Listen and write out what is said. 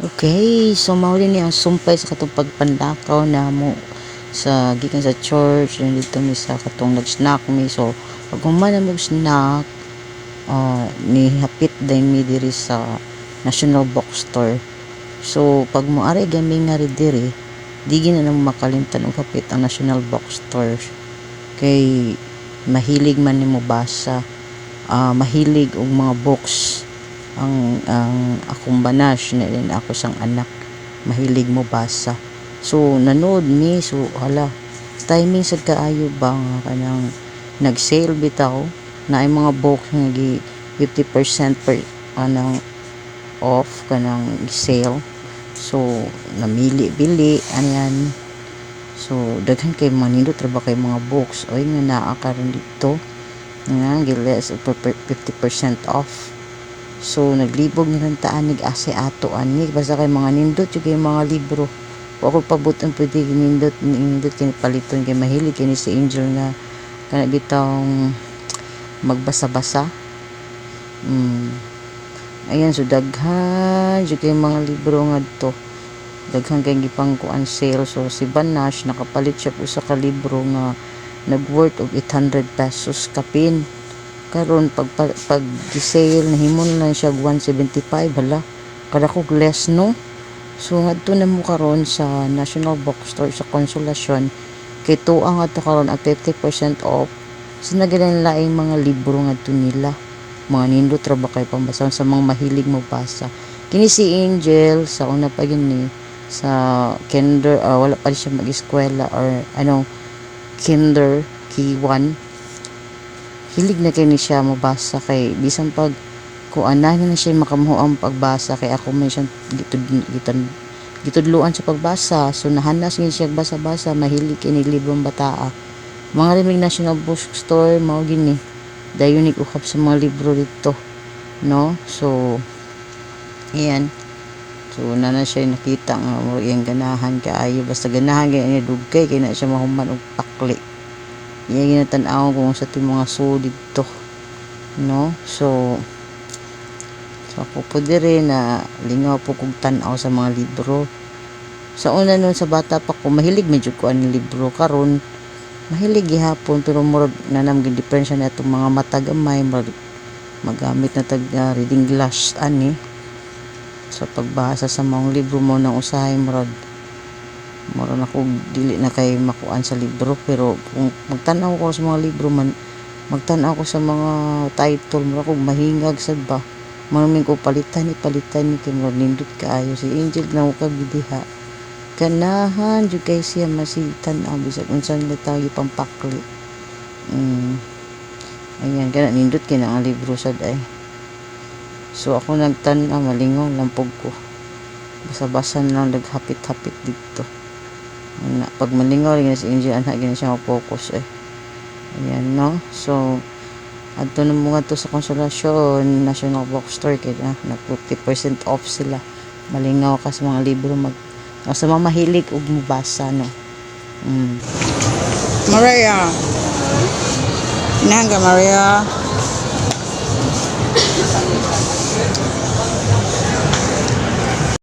Okay, so mauli ni ang sumpay sa katong pagpandakaw na mo sa gikan sa church and dito mi sa katong nag-snack mi. So pag human na mo snack, ni hapit din mi diri sa National Bookstore. So pag moari gami nga ri diri, di na namo makalimtan og hapit ang National Bookstore. Kay mahilig man nimo basa, mahilig og mga books ang akong banash na din ako sang anak mahilig mo basa. So nanood mi, so hala timing sa kaayo ba nga kanang nag-sale bitaw na ay mga books nga gi 50% per anang off kanang sale. So namili bili ayan. So daghan kay manindot ra ba kay mga books oy nga naa karon dito nga giles 50% off. So naglibog ni lang taan ase ato ani basta kay mga nindot yung kay mga libro o ako pabutan pwede nindot kini paliton kay mahilig kini si Angel nga kana bitong magbasa-basa. Ayan, so daghan yung kay mga libro nga to, daghan kay gipangkuan sale. So si Banash nakapalit siya usa ka libro nga nag-worth of 800 pesos kapin. Karon pag sale nahimon lang siya 175 hala kada ko less no. So ngadto na mo karon sa National Bookstore sa Consolacion kay tuang adto karon ang 50% off sa nagalang laing mga libro ngadto nila, mga nindot ra ba kay pambasa sa mga mahilig mo basa. Kini si Angel sa una pa gini sa kinder, wala pa siya mag-eskwela or kinder K1, hilig na kay ni siya mabasa kay bisan pag kuanan na siya makamuha ang pagbasa kay ako may siyang gitudluan sa pagbasa. So nahanas ni siya basa-basa, mahilig kay ni librong bataa. Mga rimig National Bookstore mao gini dayon ni ukap sa mga libro dito no. So ayan, so na siya nakita nga mo iyang ganahan kaayo, basta ganahan kay ni dugkay kay na siya mahuman og pakli. Iya ginatan-aw kung sa ting mga so dito no. So ako po dire na lingaw po kong tan-aw sa mga libro. Sa una nun sa bata pa ko mahilig medyo ko ang libro, karon mahilig gihapon pero murag nanam gid diferensya na itong mga mata gamay magamit na tag reading glass ani sa pagbasa sa mga libro mo nang usahay murag na ko dili na kay makuan sa libro. Pero kung magtan-aw ko sa mga libro man, magtan-aw ko sa mga title mura ko mahingag sad ba, maraming ko palitan ni kay murag nindot kaayo. Si Angel na ko kagidiha ganahan jud kay siya masitan-aw bisag unsa na tayo pampakli. Ayan kana nindot kay na ang libro sad ay. So ako nagtan-aw malingaw lampog ko, basa-basa na lang naghapit-hapit dito na pag malingaw rin si Angel anak gina siya focus ayan no. So adto na mo nga to sa Consolacion National Bookstore kay na 50% off sila, malingaw ka sa mga libro sa mga mahilig og mubasa no. Maria, Nanga Maria.